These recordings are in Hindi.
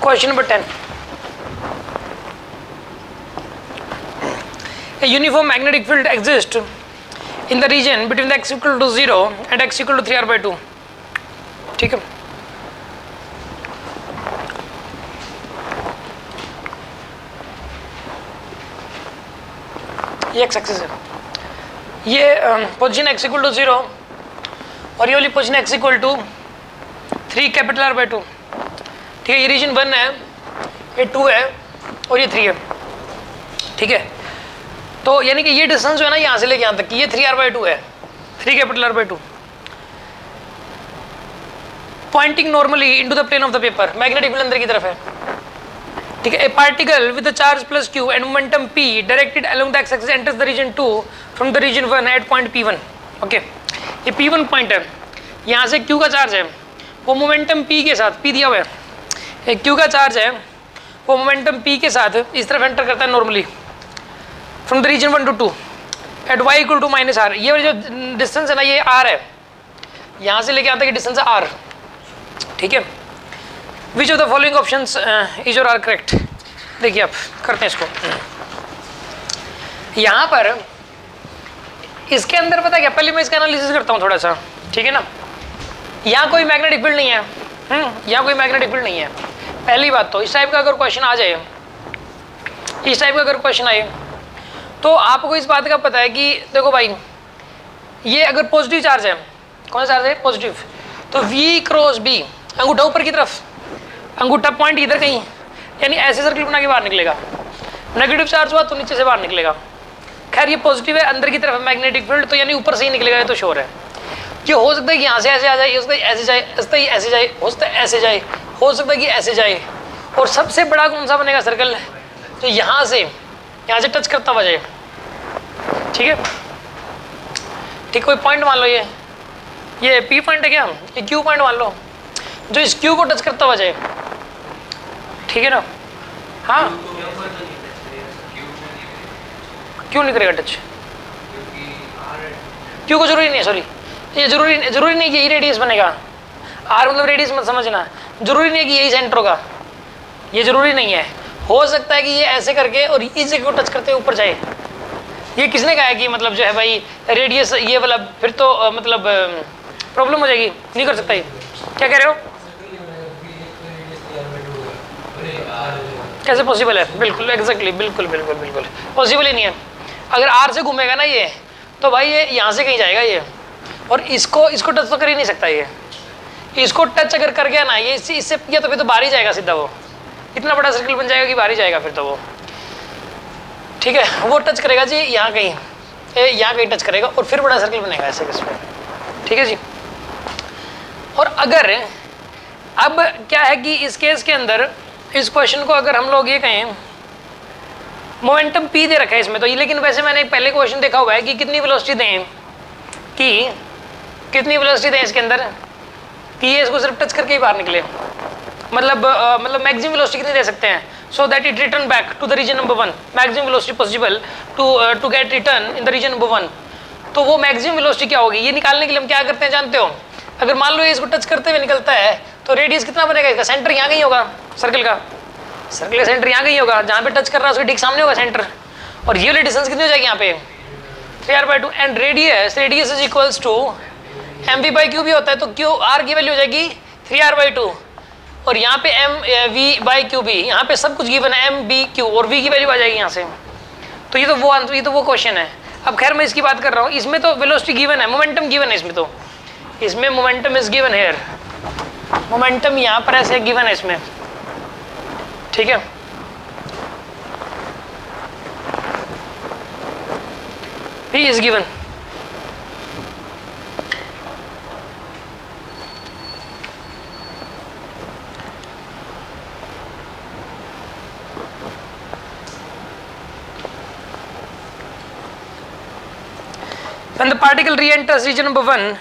Question number 10. A uniform magnetic field exists in the region between the x equal to 0 and x equal to 3r by 2. ठीक है, ये x एक्सिस है, ये पोजीशन x इक्वल टू 0 और ये वाली position x equal to 3 capital R by 2. ठीक है, ये रीजन 1 है, ये 2 है और ये 3 है. ठीक है, तो यानी कि ये डिस्टेंस जो है ना यहाँ से लेके यहाँ तक ये 3r by 2 है, 3 capital R by 2. Pointing normally into the plane of the paper, magnetic field अंदर की तरफ है. ठीक है, a particle with the charge plus q and momentum p directed along the x axis enters the region 2 from the region 1 at point p1. Okay, ये p1 पॉइंट है, यहाँ से q का चार्ज है, वो मोमेंटम p के साथ, p दिया हुआ है, q का चार्ज है, वो मोमेंटम p के साथ इस तरफ एंटर करता है normally from the region 1 to 2 at y equal to minus r. ये वाली जो डिस्टेंस है ना ये r है, यहाँ से लेके आता है डिस्टेंस r. ठीक है, which of the following options is और आर करेक्ट. देखिए आप करते हैं इसको. यहाँ पर इसके अंदर पता क्या, पहले मैं इसका एनालिसिस करता हूँ थोड़ा सा. ठीक है ना, यहाँ कोई मैग्नेटिक फील्ड नहीं है, यहाँ कोई मैग्नेटिक फील्ड नहीं है. पहली बात तो इस टाइप का अगर क्वेश्चन आ जाए, इस टाइप का अगर क्वेश्चन आए तो आपको इस बात का पता है कि देखो भाई ये अगर पॉजिटिव चार्ज है, कौन सा चार्ज है, पॉजिटिव, तो V क्रॉस B, अंगूठा ऊपर की तरफ, अंगूठा पॉइंट इधर कहीं, यानी ऐसे सर्कल बना के बाहर निकलेगा. नेगेटिव चार्ज हुआ तो नीचे से बाहर निकलेगा. खैर ये पॉजिटिव है, अंदर की तरफ मैग्नेटिक फील्ड, तो यानी ऊपर से ही निकलेगा, ये तो श्योर है. ये हो सकता है कि यहाँ से ऐसे आ जाए, हो सकता है ऐसे जाए, हो सकता है ऐसे जाए, हो सकता है ऐसे जाए, हो सकता है कि ऐसे जाए. और सबसे बड़ा कौन सा बनेगा सर्कल, तो यहाँ से टच करता हुआ जाए. ठीक है, ठीक, कोई पॉइंट मान लो, ये P पॉइंट है क्या, ये Q पॉइंट मान लो, जो इस Q को टच करता हुआ जाए. ठीक है ना, हाँ, क्यों नहीं करेगा टच, Q को जरूरी नहीं है, सॉरी, ये जरूरी नहीं कि यही रेडियस बनेगा. R मतलब रेडियस मत समझना, जरूरी नहीं है कि यही सेंटर होगा, ये जरूरी नहीं है. हो सकता है कि ये ऐसे करके और इस जगह को टच करते हुए ऊपर जाए. ये किसने कहा है कि मतलब जो है भाई रेडियस ये वाला, फिर तो मतलब प्रॉब्लम हो जाएगी, नहीं कर सकता. ये क्या कह रहे हो, कैसे पॉसिबल है, बिल्कुल एग्जैक्टली, बिल्कुल बिल्कुल बिल्कुल पॉसिबल ही नहीं है. अगर R से घूमेगा ना ये, तो भाई ये यहाँ से कहीं जाएगा ये, और इसको टच तो कर ही नहीं सकता. ये इसको टच अगर कर गया ना ये इससे या तो फिर तो बाहर ही जाएगा सीधा, वो इतना बड़ा सर्कल बन जाएगा कि बाहर ही जाएगा फिर तो वो. ठीक है, वो टच करेगा जी यहाँ कहीं टच करेगा और फिर बड़ा सर्कल बनेगा ऐसे किस पे. ठीक है जी. और अगर अब क्या है कि इस केस के अंदर इस क्वेश्चन को अगर हम लोग ये कहें, मोमेंटम P दे रखा है इसमें तो ये, लेकिन वैसे मैंने पहले क्वेश्चन देखा हुआ है कि कितनी वेलोसिटी दें, कि कितनी वेलोसिटी दें इसके अंदर कि ये इसको सिर्फ टच करके ही बाहर निकले. मतलब मैक्सिमम वेलोसिटी कितनी दे सकते हैं, so that it return back to the region number 1. Maximum velocity possible to get return in the region number 1. तो वो मैक्सिमम वेलोसिटी क्या होगी, ये निकालने के लिए हम क्या करते हैं जानते हो, अगर मान लो ये इसको टच करते हुए निकलता है तो रेडियस कितना बनेगा इसका, सेंटर यहाँ कहीं होगा सर्कल का सेंटर यहाँ कहीं होगा, जहाँ पे टच कर रहा है उसके ठीक सामने होगा सेंटर. और ये वाली डिस्टेंस कितनी हो जाएगी यहाँ पे, 3r by 2. And radius is equals to mv by q भी होता है, तो q r की वैल्यू हो जाएगी 3r by 2. और यहाँ पे mv by q भी, यहाँ पे सब कुछ गिवन है, m b q, और v की वैल्यू आ जाएगी यहाँ से. तो ये तो वो क्वेश्चन है. अब खैर मैं इसकी बात कर रहा हूँ, इसमें तो वेलोसिटी गिवन है, मोमेंटम गिवन है इसमें, तो इसमें momentum is given here, momentum यहाँ पर ऐसे गिवन है इसमें. ठीक है, p is given. When the particle re-enters region number 1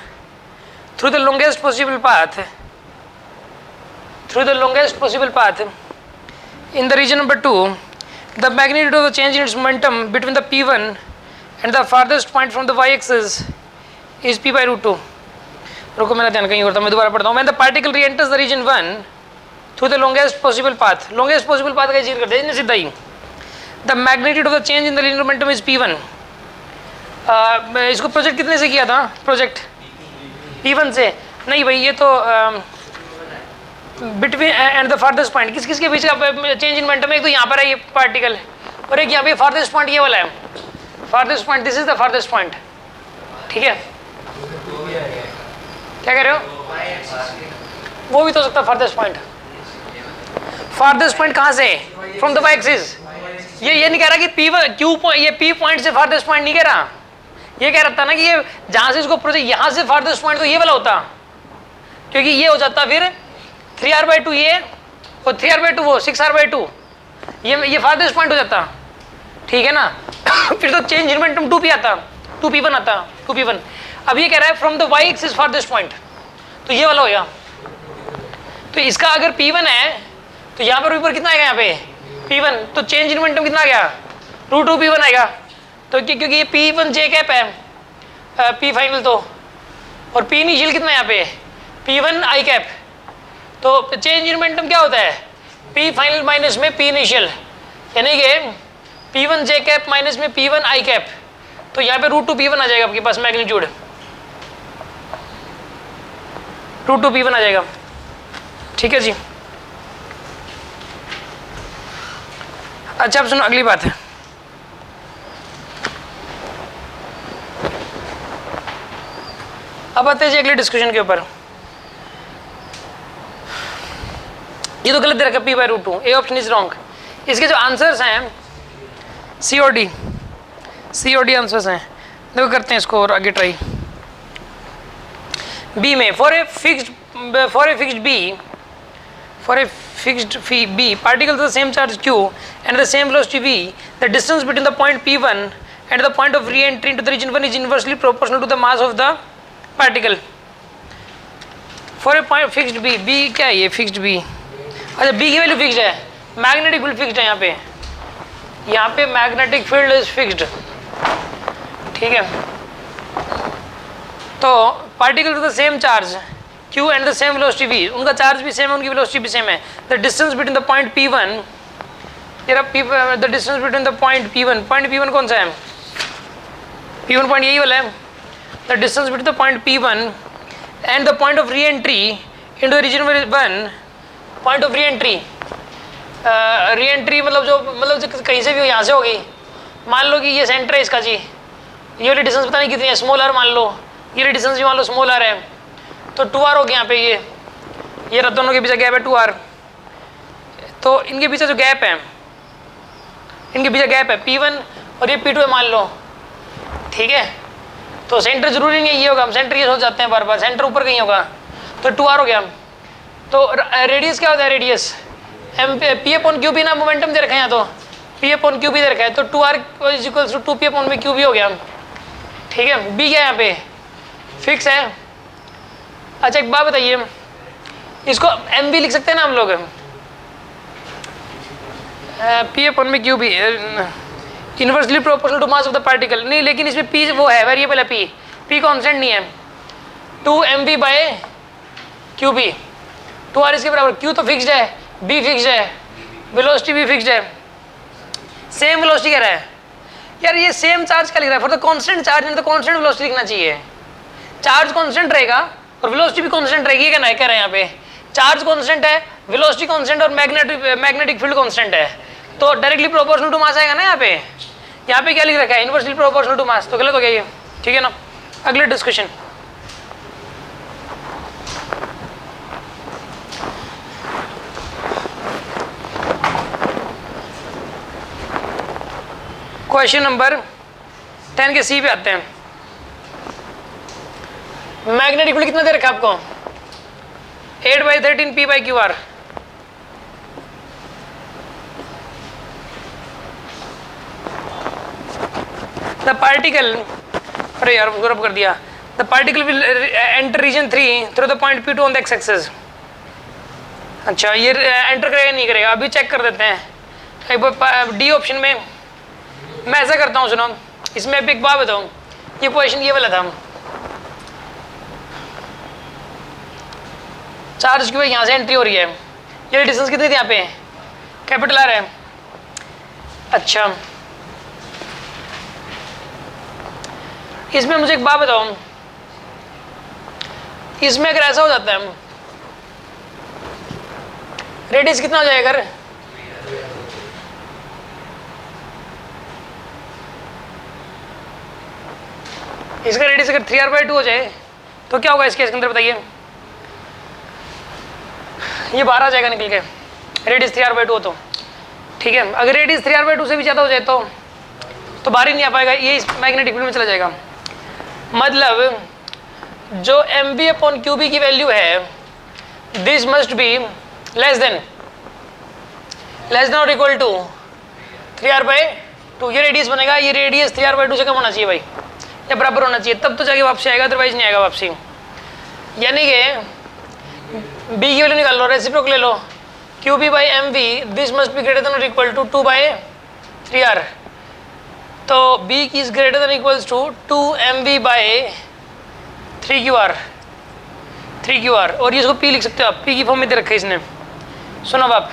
through the longest possible path, in the region number 2, the magnitude of the change in its momentum between the P1 and the farthest point from the y-axis is p by root 2. रुको मेरा ध्यान कहीं और था, मैं दोबारा पढ़ता हूँ. When the particle re-enters the region 1 through the longest possible path. Longest possible path का चीज करते हैं सीधा ही। The magnitude of the change in the linear momentum is P1। इसको प्रोजेक्ट कितने से किया था? प्रोजेक्ट P1 से नहीं भाई, ये तो between and the farthest point, किस किस के बीच का चेंज इन मोमेंटम? एक तो यहाँ पर है ये पार्टिकल, और एक यहाँ पे फार्देस्ट पॉइंट ये वाला है, farthest point, this is the farthest point. ठीक है, क्या कह रहे हो? वो भी तो सकता है फार्देस्ट पॉइंट। फार्देस्ट पॉइंट कहाँ से? From the Y axis. ये नहीं कह रहा कि P1 Q पॉइंट, ये P पॉइंट से फार्देस्ट पॉइंट नहीं कह रहा, ये कह रहा था ना कि ये जहाँ से इसको प्रोजेक्ट, यहाँ से फार्देस्ट पॉइंट तो ये वाला होता, क्योंकि ये हो जाता फिर 3r/2 ये और 3r/2 वो 6r/2, ये फार्देस्ट पॉइंट हो जाता। ठीक है ना फिर तो चेंज इन मोमेंटम 2P आता, 2P1 आता, 2P1। अब ये कह रहा है from the Y axis farthest point, तो ये वाला हो गया। तो इसका अगर P1 है तो यहाँ पर ऊपर कितना आएगा? यहाँ पे P1, तो चेंज इन मोमेंटम कितना आ गया? √2P1 आएगा। तो क्योंकि ये P1 J कैप है, P फाइनल तो, और P इनिशियल कितना है यहाँ पे? P1 I cap. तो चेंज इन मोमेंटम क्या होता है? P फाइनल माइनस में P इनिशियल, यानी कि P1 J कैप माइनस में P1 I कैप। तो यहाँ पे √2P1 आ जाएगा आपके पास मैग्नीट्यूड, √2P1 आ जाएगा। ठीक है जी। अच्छा अब सुनो अगली बात है, अब आते हैं जी अगले डिस्कशन के ऊपर। ये तो गलत दे रखा P/√2, A option is wrong. इसके जो आंसर्स हैं C और D आंसर्स हैं, देखो करते हैं इसको और आगे ट्राई। बी में for a fixed B particles of the same charge Q and the same velocity V, the distance between the point P1 and the point of re-entry into the region 1 is inversely proportional to the mass of the particle. For a point fixed B क्या है ये fixed B? अच्छा B की वैल्यू फिक्स्ड है, मैग्नेटिक फील्ड फिक्स्ड है यहाँ पे मैग्नेटिक फील्ड इज फिक्स्ड। ठीक है, तो particle of the same charge Q and the same velocity V, उनका चार्ज भी सेम है, उनकी वेलोसिटी भी सेम है। The distance between the point P1, तेरा the distance between the point P1 कौन सा है? P1 पॉइंट यही वाला है। The distance between the point P1 and the point of re entry into the region 1, point of re entry मतलब जो कहीं से भी हो, यहाँ से होगी। मान लो कि ये सेंटर है इसका जी, ये वाली डिस्टेंस पता नहीं कितनी है, स्मॉल r मान लो, ये वाली डिस्टेंस भी मान लो स्मॉल r है, तो 2r हो गया यहाँ पे। ये दोनों के पीछे गैप है 2r, तो इनके पीछे जो गैप है, P1 और ये P2 है मान लो। ठीक है, तो सेंटर जरूरी नहीं है ये होगा, हम सेंटर ये सोच जाते हैं बार बार, सेंटर ऊपर कहीं होगा, तो 2r हो गया। तो रेडियस क्या होता है? रेडियस P/QB ना मोमेंटम दे रखा है यहाँ, तो P/QB दे रखा है, तो 2r = 2P/QB हो गया। ठीक है, B क्या है यहाँ पे? फिक्स है। अच्छा एक बात बताइए, इसको MV लिख सकते हैं ना हम लोग, P/QB inversely proportional to mass of the particle. नहीं, लेकिन इसमें P वो है, वेरिएबल है P कांस्टेंट नहीं है। 2mv/QB, 2r इसके बराबर। Q तो फिक्स्ड है, B फिक्स्ड है, वेलोसिटी भी फिक्स्ड है, सेम वेलोसिटी कह रहा है। यार ये सेम चार्ज क्या लिख रहा है? For the constant charge and the constant velocity लिखना चाहिए। चार्ज कांस्टेंट रहेगा और वेलोसिटी भी कांस्टेंट रहेगी, ये कहना है, कह रहे हैं यहाँ पे चार्ज कांस्टेंट है, वेलोसिटी कांस्टेंट और मैग्नेटिक फील्ड कांस्टेंट है, तो डायरेक्टली प्रोपोर्शनल टू मास आएगा ना। यहाँ पे क्या लिख रखा है? इनवर्सली प्रोपोर्शनल टू मास, तो गलत हो गया ये। ठीक है ना, अगले डिस्कशन। क्वेश्चन नंबर 10 के सी पे आते हैं। मैग्नेटिक फील्ड कितना दे रखा है आपको? 8/13 P/QR। द पार्टिकल, अरे यार गौरव कर दिया। The particle will enter region 3 through the point P2 on the X axis. अच्छा ये एंटर करेगा नहीं करेगा, अभी चेक कर देते हैं। एक बार डी ऑप्शन में मैं ऐसा करता हूँ, सुनो, इसमें अभी एक बात बताऊँ, ये क्वेश्चन ये वाला था, चार्ज की यहाँ से एंट्री हो रही है, ये डिस्टेंस कितनी थी यहाँ पे, कैपिटल आर है। अच्छा इसमें मुझे एक बात बताओ, इसमें अगर ऐसा हो जाता है रेडियस कितना हो जाएगा, अगर इसका रेडियस अगर 3r/2 हो जाए तो क्या होगा इस केस के अंदर बताइए, ये बाहर आ जाएगा निकल के, रेडियस 3r/2 हो तो ठीक है। अगर रेडियस 3r/2 से भी ज़्यादा हो जाए तो बाहर ही नहीं आ पाएगा, ये इस मैग्नेटिक फील्ड में चला जाएगा। मतलब जो mv/qb की वैल्यू है this must be less than और इक्वल टू 3r/2। ये रेडियस बनेगा, ये रेडियस 3r/2 से कम होना चाहिए भाई, या बराबर होना चाहिए, तब तो जाके वापसी आएगा, अदरवाइज नहीं आएगा वापसी। यानी कि b की वैल्यू निकाल लो, रेसिप्रोकल ले लो, qb/mv this must be greater than और इक्वल टू 2/3r। तो b is greater than equals to 2mv/3qr, और ये इसको p लिख सकते हो आप, p की फॉर्म में दे रखा है इसने। सुनो आप,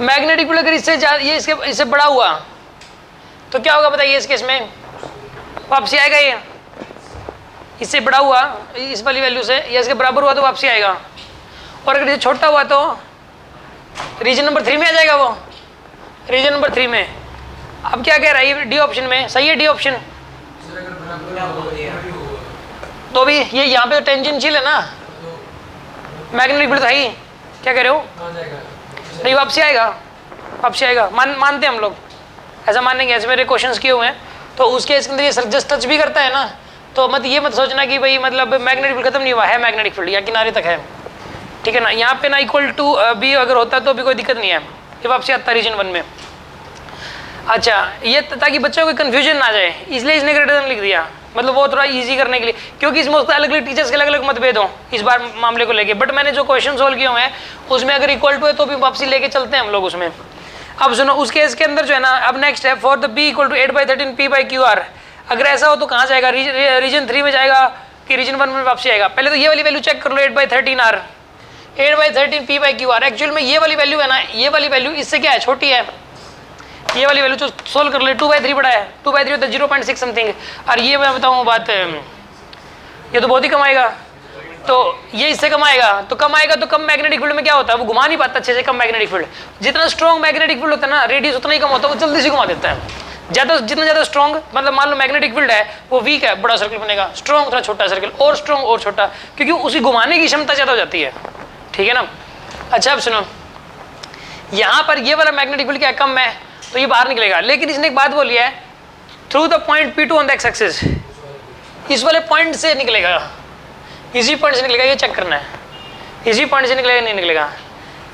मैग्नेटिक फील्ड अगर इससे बड़ा हुआ तो क्या होगा बताइए, इस केस में वापसी आएगा, ये इससे बड़ा हुआ इस वाली वैल्यू से, या इसके बराबर हुआ तो वापसी आएगा, और अगर ये छोटा हुआ तो रीजन नंबर 3 में आ जाएगा, वो रीजन नंबर 3 में। अब क्या कह रहा है ये डी ऑप्शन में, सही है डी ऑप्शन, तो भी ये यहाँ पे टेंजेंशियल है ना, मैग्नेटिक फील्ड तो है ही, क्या कह रहे हो, नहीं वापसी आएगा, वापसी आएगा, मानते हैं हम लोग, ऐसा मानेंगे, ऐसे मेरे क्वेश्चंस किए हुए हैं। तो उसके इसके अंदर ये जस्ट टच भी करता है ना, तो ये मत सोचना कि भाई मतलब मैग्नेटिक फील्ड खत्म नहीं हुआ है, मैग्नेटिक फील्ड यहाँ किनारे तक है, ठीक है ना। यहाँ पे ना इक्वल टू बी अगर होता तो भी कोई दिक्कत नहीं है, ये वापसी आता रीजन 1 में। अच्छा ये ताकि बच्चों को कन्फ्यूजन ना जाए, इसलिए इसने ग्रेटर देन लिख दिया, मतलब वो थोड़ा इजी करने के लिए, क्योंकि इसमें अलग अलग टीचर्स के अलग अलग मतभेद हों इस बार मामले को लेके। बट मैंने जो क्वेश्चन सोल्व किए हुए हैं उसमें अगर इक्वल टू है तो भी वापसी लेके चलते हैं हम लोग उसमें। अब सुनो उस केस के अंदर जो है ना, अब नेक्स्ट है फॉर द b = 8/13 p/qr। अगर ऐसा हो तो कहाँ जाएगा, रीजन 3 में जाएगा कि रीजन 1 में वापसी आएगा। पहले तो ये वाली वैल्यू चेक कर लो, 8/13r 8/13 p/qr। एक्चुअल में ये वाली वैल्यू है ना, ये वाली वैल्यू इससे क्या है, छोटी है, ये वाली वैल्यू जो सोल्व कर ले 2/3 बड़ा है, 2/3 होता है 0.6 समथिंग। और ये मैं बताऊँ बात, ये तो बहुत ही कम आएगा, तो ये इससे कम आएगा, तो कम आएगा तो कम मैग्नेटिक फील्ड में क्या होता है, वो घुमा नहीं पाता अच्छे से। कम मैग्नेटिक फील्ड, जितना स्ट्रॉन्ग मैग्नेटिक फील्ड होता है ना, रेडियस उतना ही कम होता है, वो जल्दी से घुमा देता है। जितना ज़्यादा स्ट्रॉन्ग, मतलब मान लो मैग्नेटिक फील्ड है वो वीक है, बड़ा सर्कल बनेगा, स्ट्रॉन्ग थोड़ा छोटा सर्कल, और स्ट्रॉन्ग और छोटा, क्योंकि उसी घुमाने की क्षमता ज़्यादा हो जाती है, ठीक है ना। अच्छा अब सुनो, यहाँ पर ये वाला मैग्नेटिक फील्ड क्या कम है तो ये बाहर निकलेगा, लेकिन इसने एक बात बोली है, through the point P2 on the X axis, इस वाले पॉइंट से निकलेगा, इसी पॉइंट से निकलेगा, ये चेक करना है, इसी पॉइंट से निकलेगा नहीं निकलेगा।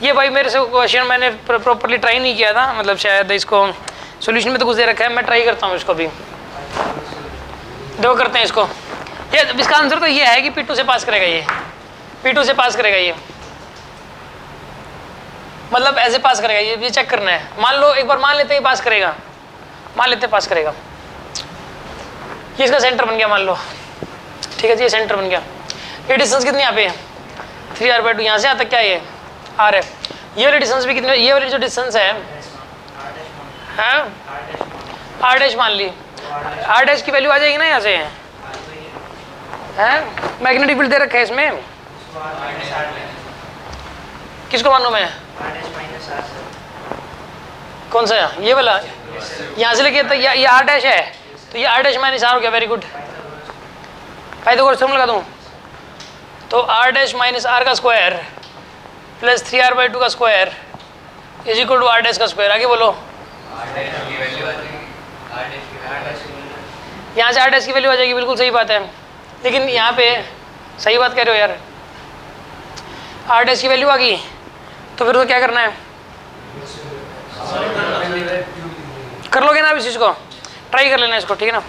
ये भाई मेरे से क्वेश्चन मैंने प्रॉपर्ली ट्राई नहीं किया था, मतलब शायद इसको सॉल्यूशन में तो कुछ दे रखा है, मैं ट्राई करता हूँ इसको भी, दो करते हैं इसको। ये इसका आंसर तो ये है कि P2 से पास करेगा, ये P2 से पास करेगा, ये मतलब ऐसे पास करेगा, ये चेक करना है। मान लो एक बार मान लेते हैं पास करेगा, मान लेते हैं पास करेगा, ये इसका सेंटर बन गया मान लो, ठीक है जी, ये सेंटर बन गया। ये डिस्टेंस कितनी यहाँ पे है, 3r/2, यहाँ से यहाँ तक क्या है, ये r है। ये वाली डिस्टेंस भी कितनी, ये वाली जो डिस्टेंस है r' मान ली, r' की वैल्यू आ जाएगी ना यहाँ से, है मैग्नेटिक फील्ड दे रखा है इसमें, किसको मानूं मैं, कौन सा, ये वाला, यहाँ से लेके ये r' है, तो ये r' - r हो गया, वेरी गुड। पाइथागोरस थ्योरम लगा दूं तो r' - r का स्क्वायर प्लस 3r/2 का square is equal to r' का स्क्वायर। आगे बोलो, यहाँ से r' की वैल्यू आ जाएगी, बिल्कुल सही बात है। लेकिन यहाँ पे सही बात कह रहे हो यार, r' की वैल्यू आ गई तो फिर तो क्या करना है, कर लोगे ना आप इस चीज़ को, ट्राई कर लेना इसको, ठीक है ना।